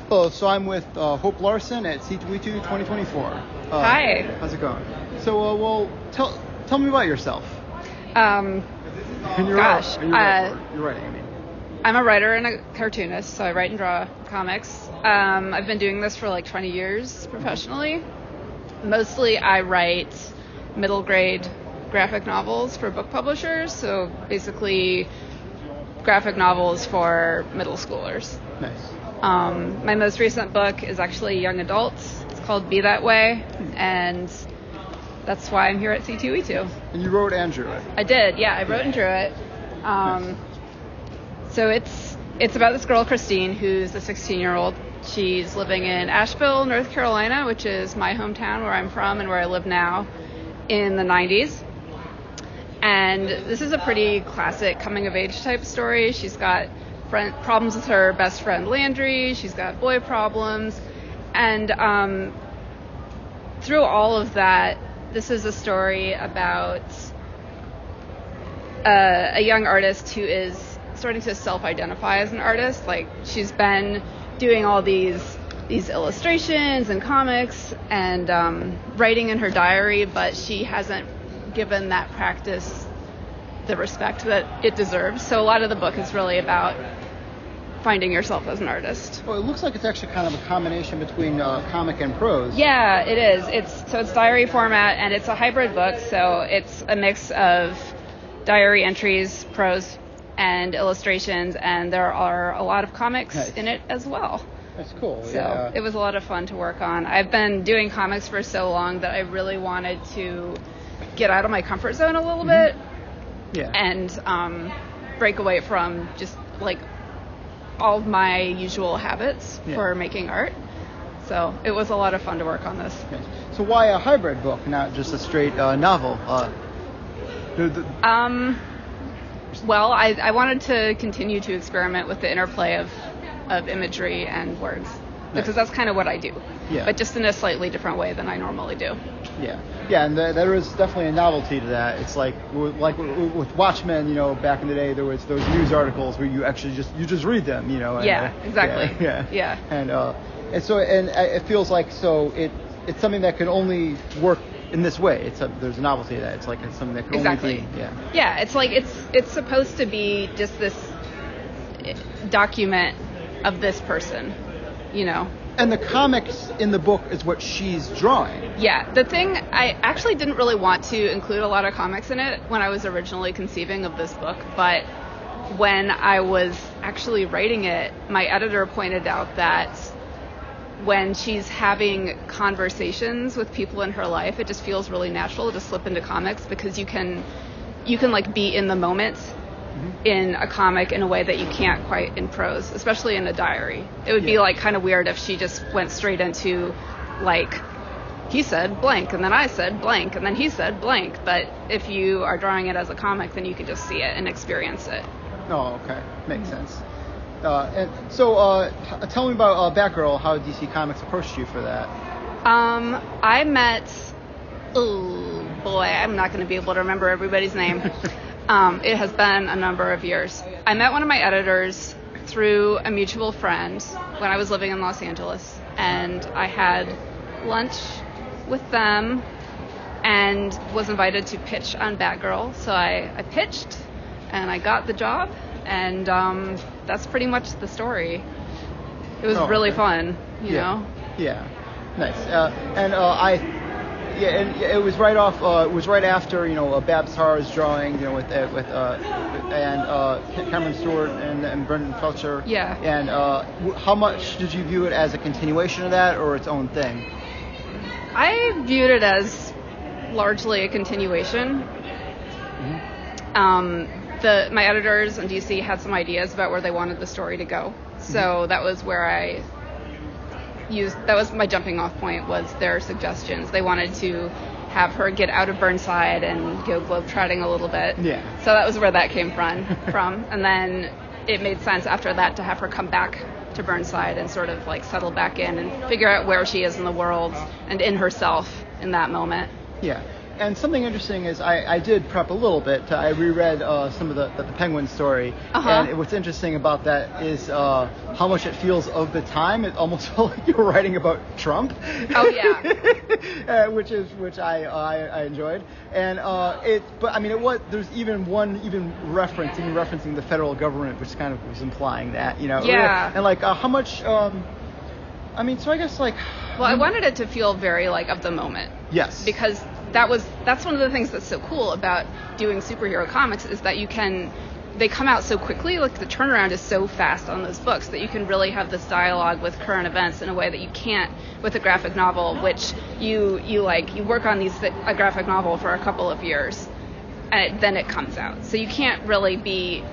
Hello, so I'm with Hope Larson at C2E2 2024. Hi. How's it going? So, well, tell me about yourself. Gosh. You're writing, I mean. I'm a writer and a cartoonist, so I write and draw comics. I've been doing this for like 20 years professionally. Mostly I write middle grade graphic novels for book publishers, so basically graphic novels for middle schoolers. Nice. My most recent book is actually young adults. It's called Be That Way, and that's why I'm here at C2E2. And you wrote and drew it. I did, yeah. I wrote and drew it. Nice. So it's about this girl, Christine, who's a 16-year-old. She's living in Asheville, North Carolina, which is my hometown where I'm from and where I live now, in the 90s. And this is a pretty classic coming-of-age type story. She's got problems with her best friend Landry. She's got boy problems. And through all of that, this is a story about a young artist who is starting to self-identify as an artist. Like, she's been doing all these illustrations and comics and writing in her diary, but she hasn't given that practice the respect that it deserves. So a lot of the book is really about finding yourself as an artist. Well, it looks like it's actually kind of a combination between comic and prose. Yeah, it is. It's diary format, and it's a hybrid book, so it's a mix of diary entries, prose, and illustrations, and there are a lot of comics in it as well. That's cool. So it was a lot of fun to work on. I've been doing comics for so long that I really wanted to get out of my comfort zone a little bit. Yeah. And break away from just like all of my usual habits for making art. So it was a lot of fun to work on this. Okay. So why a hybrid book, not just a straight novel? Well, I wanted to continue to experiment with the interplay of imagery and words, because that's kind of what I do, but just in a slightly different way than I normally do. Yeah, and there is definitely a novelty to that. It's like with Watchmen, back in the day, there was those news articles where you actually just read them, And, exactly. Yeah. And so it feels like it's something that can only work in this way. There's a novelty to that. It's something that can only be. Yeah, it's like it's supposed to be just this document of this person, And the comics in the book is what she's drawing. Yeah, the thing, I actually didn't really want to include a lot of comics in it when I was originally conceiving of this book, but when I was actually writing it, my editor pointed out that when she's having conversations with people in her life, it just feels really natural to slip into comics, because you can like be in the moment in a comic in a way that you can't quite in prose, especially in a diary. It would be like kind of weird if she just went straight into like, he said blank and then I said blank and then he said blank. But if you are drawing it as a comic, then you can just see it and experience it. Oh, okay. Makes sense. And so tell me about Batgirl, how DC Comics approached you for that. I met, oh boy, I'm not going to be able to remember everybody's name. It has been a number of years. I met one of my editors through a mutual friend when I was living in Los Angeles, and I had lunch with them and was invited to pitch on Batgirl. So I pitched, and I got the job, and that's pretty much the story. It was really fun, you know? Yeah, nice. And it was right off. It was right after Babs Harr's drawing, with Cameron Stewart and Brendan Fletcher. Yeah. And how much did you view it as a continuation of that or its own thing? I viewed it as largely a continuation. My editors in DC had some ideas about where they wanted the story to go, so that was where that was my jumping off point, was their suggestions. They wanted to have her get out of Burnside and go globetrotting a little bit. Yeah. So that was where that came from. And then it made sense after that to have her come back to Burnside and sort of like settle back in and figure out where she is in the world and in herself in that moment. Yeah. and something interesting is I did prep a little bit. I reread some of the Penguin story, and what's interesting about that is how much it feels of the time. It almost felt like you were writing about Trump. Oh yeah. which I enjoyed, and but I mean there's even referencing the federal government, which kind of was implying that, Yeah. And like how much. I mean, so I guess like. Well, I wanted it to feel very like of the moment. Yes. Because that's one of the things that's so cool about doing superhero comics is that they come out so quickly, like the turnaround is so fast on those books that you can really have this dialogue with current events in a way that you can't with a graphic novel, which you work on a graphic novel for a couple of years and then it comes out. So you can't really be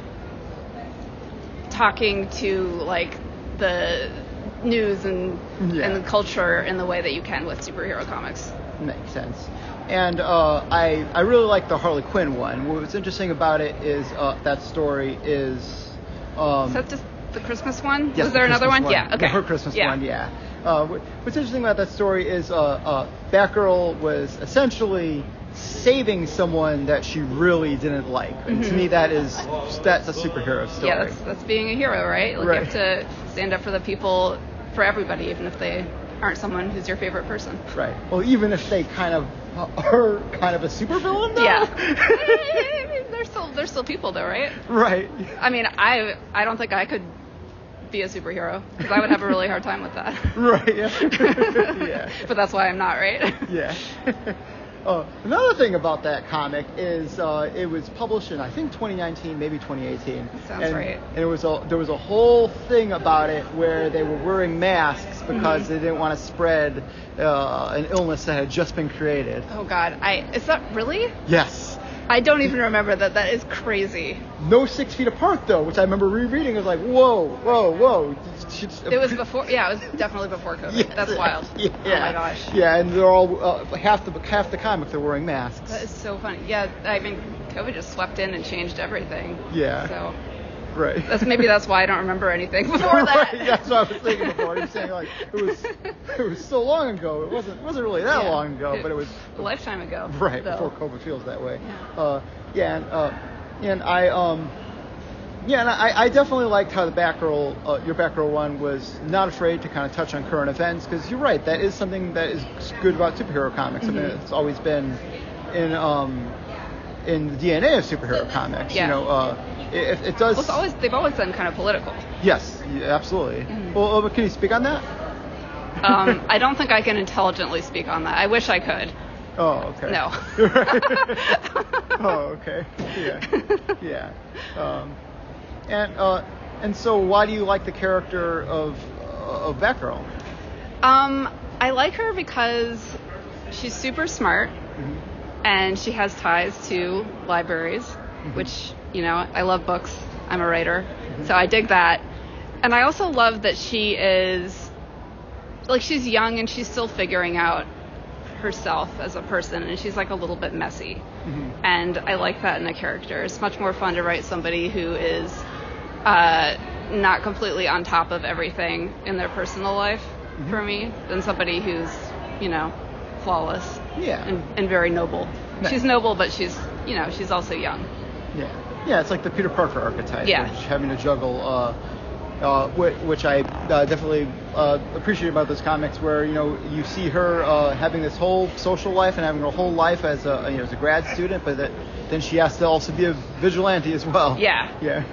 talking to like the news and the culture in the way that you can with superhero comics. Makes sense. And I really like the Harley Quinn one. What's interesting about it is that story is... is that just the Christmas one? Yes, was there another one? Yeah, okay. Her Christmas one, yeah. What's interesting about that story is Batgirl was essentially saving someone that she really didn't like. And to me, that's a superhero story. Yeah, that's being a hero, right? Like right. You have to stand up for the people, for everybody, even if they aren't someone who's your favorite person. Right. Well, even if they kind of are kind of a supervillain, though. Yeah. I mean, they're still people, though, right? Right. I mean, I don't think I could be a superhero because I would have a really hard time with that. Right. Yeah. Yeah. But that's why I'm not, right? Yeah. Another thing about that comic is it was published in, I think, 2019, maybe 2018. Sounds right. And there was a whole thing about it where they were wearing masks because they didn't want to spread an illness that had just been created. Oh, God. Is that really? Yes. I don't even remember that. That is crazy. No 6 feet apart, though, which I remember rereading. It was like, whoa. It was before, it was definitely before COVID. Yes. That's wild. Yeah. Oh my gosh. Yeah, and they're all, half the comic, they're wearing masks. That is so funny. Yeah, I mean, COVID just swept in and changed everything. Yeah. So. Right. That's why I don't remember anything before that. Right, that's what I was thinking before. You're saying like it was so long ago. It wasn't really that long ago, but it was a lifetime ago. Right, though. before COVID feels that way. Yeah. And I definitely liked how the Batgirl, your Batgirl one was not afraid to kind of touch on current events, because you're right, that is something that is good about superhero comics. I mean, it's always been in the DNA of superhero comics. Yeah. It does. Well, they've always been kind of political. Yes, absolutely. Well, can you speak on that? I don't think I can intelligently speak on that. I wish I could. Oh, okay. No. Oh, okay. Yeah. And so why do you like the character of Batgirl? I like her because she's super smart, and she has ties to libraries, which, I love books. I'm a writer, so I dig that. And I also love that she is, she's young and she's still figuring out herself as a person, and she's a little bit messy. And I like that in a character. It's much more fun to write somebody who is not completely on top of everything in their personal life for me than somebody who's, flawless and very noble. Nice. She's noble, but she's also young. Yeah, it's like the Peter Parker archetype. Yeah. Having to juggle, which I definitely appreciate about those comics, where you see her having this whole social life and having her whole life as a grad student, but then she has to also be a vigilante as well. Yeah. Yeah.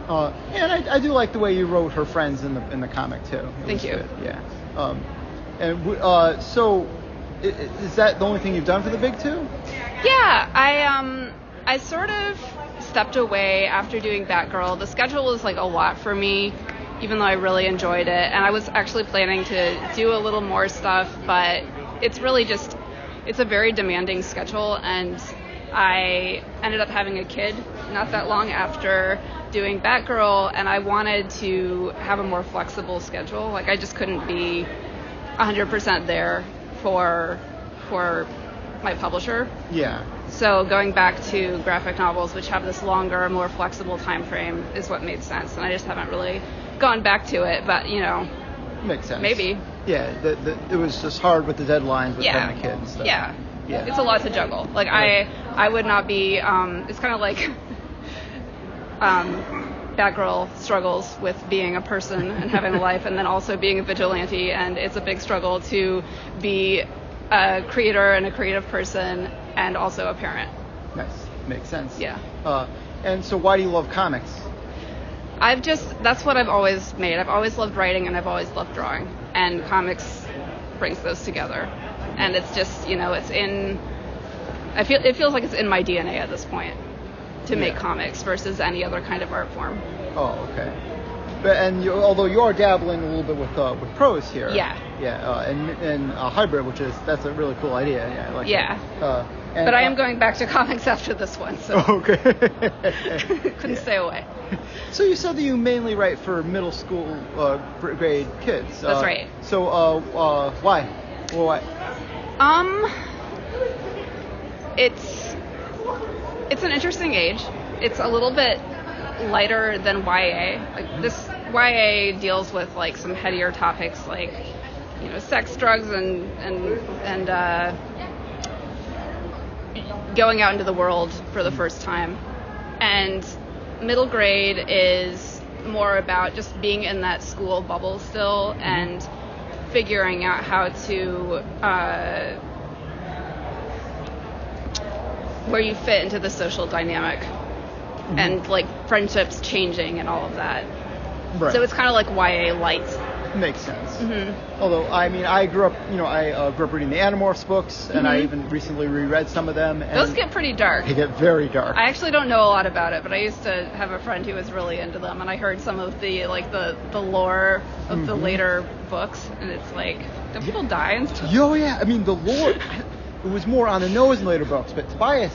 And I do like the way you wrote her friends in the comic too. Thank you. Good. Yeah. So is that the only thing you've done for the Big Two? Yeah, I sort of stepped away after doing Batgirl. The schedule was a lot for me, even though I really enjoyed it. And I was actually planning to do a little more stuff, but it's really it's a very demanding schedule. And I ended up having a kid not that long after doing Batgirl, and I wanted to have a more flexible schedule. I just couldn't be 100% there for my publisher. Yeah. So going back to graphic novels, which have this longer, more flexible time frame, is what made sense. And I just haven't really gone back to it, but makes sense. Maybe. Yeah, it was just hard with the deadlines with having a kid and stuff. Yeah. Yeah. It's a lot to juggle. Like I would not be. It's kind of like Batgirl struggles with being a person and having a life, and then also being a vigilante. And it's a big struggle to be a creator and a creative person, and also a parent. Nice. Makes sense. Yeah. And so why do you love comics? That's what I've always made. I've always loved writing, and I've always loved drawing, and comics brings those together. And it's just, it feels like it's in my DNA at this point to make comics versus any other kind of art form. Oh, okay. But although you are dabbling a little bit with prose here. Yeah. Yeah. And hybrid, that's a really cool idea. Yeah. I like that. But I am going back to comics after this one, so okay. couldn't stay away. So you said that you mainly write for middle school grade kids. That's right. So why? Well, why? It's an interesting age. It's a little bit lighter than YA. Like this YA deals with like some headier topics like sex, drugs, and going out into the world for the first time. And middle grade is more about just being in that school bubble still and figuring out how to where you fit into the social dynamic and like friendships changing and all of that. Right. So it's kind of like YA light. Makes sense. Mm-hmm. Although I grew up, I grew up reading the Animorphs books, and I even recently reread some of them. And those get pretty dark. They get very dark. I actually don't know a lot about it, but I used to have a friend who was really into them, and I heard some of the lore of the later books, and it's like, do people die and stuff? Oh yeah, I mean the lore. It was more on the nose in later books, but Tobias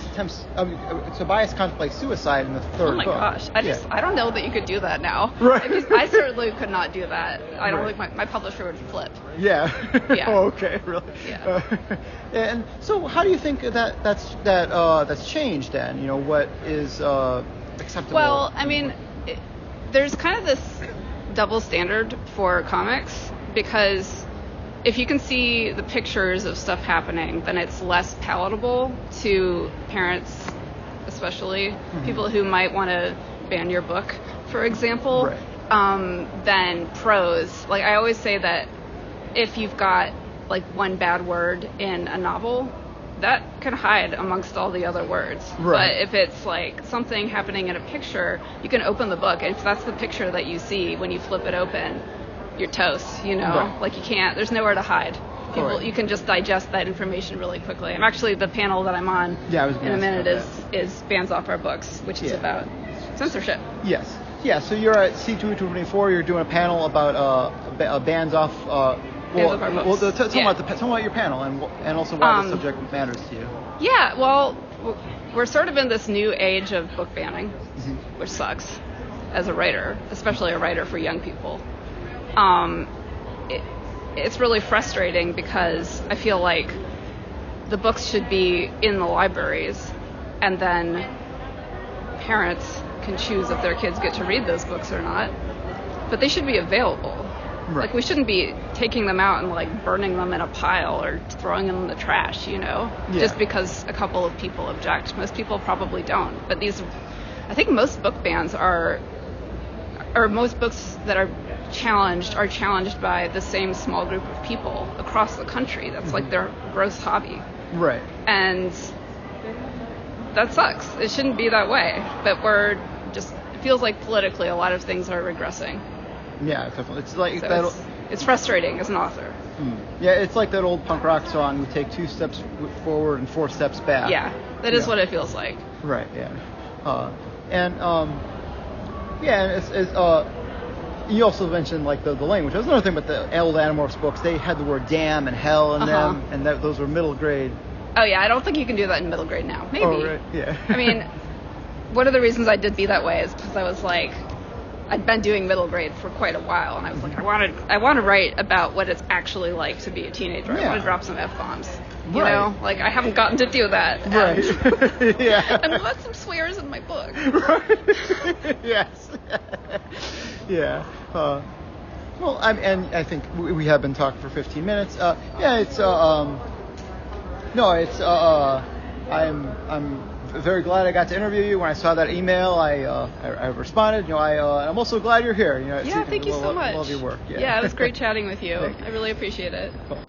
contemplates suicide in the third book. Oh my gosh, I don't know that you could do that now. Right. I certainly could not do that. I don't think my publisher would flip. Yeah. Yeah. Oh, okay, really. Yeah. And so, how do you think that's changed then? What is acceptable? Well, I mean, there's kind of this double standard for comics because if you can see the pictures of stuff happening, then it's less palatable to parents, especially people who might want to ban your book, for example, than prose. Like I always say that if you've got like one bad word in a novel, that can hide amongst all the other words. Right. But if it's like something happening in a picture, you can open the book, and if that's the picture that you see when you flip it open, you're toast, Right. Like you can't, there's nowhere to hide. You can just digest that information really quickly. I'm actually, the panel that I'm on in a minute is Bans Off Our Books, which is about censorship. Yes. Yeah, so you're at C224, you're doing a panel about bans off Bans Off Our Books. Well, tell me about your panel and also why the subject matters to you. Yeah, well, we're sort of in this new age of book banning, which sucks as a writer, especially a writer for young people. It's really frustrating because I feel like the books should be in the libraries, and then parents can choose if their kids get to read those books or not. But they should be available. Right. Like we shouldn't be taking them out and like burning them in a pile or throwing them in the trash, just because a couple of people object. Most people probably don't. But I think most book bans or most books that are challenged by the same small group of people across the country. That's like their gross hobby. Right. And that sucks. It shouldn't be that way. But it feels like politically a lot of things are regressing. Yeah, definitely. It's like it's frustrating as an author. Yeah, it's like that old punk rock song, we take 2 steps forward and 4 steps back. Yeah, that is what it feels like. Right, yeah. And you also mentioned like the language. That's another thing about the old Animorphs books. They had the word damn and hell in them, and those were middle grade. Oh yeah, I don't think you can do that in middle grade now. Maybe. Oh right, yeah. I mean, one of the reasons I did be that way is because I was like, I'd been doing middle grade for quite a while, and I was like, I want to write about what it's actually like to be a teenager. I want to drop some F-bombs. You know, like I haven't gotten to do that. Right. Yeah. And let some swears in my book. Right. Yes. Yeah. Well, and I think we have been talking for 15 minutes. Yeah, it's No, it's I'm very glad I got to interview you. When I saw that email, I responded. I'm also glad you're here. Yeah, thank you so much. Love your work. Yeah, it was great chatting with you. I really appreciate it. Cool.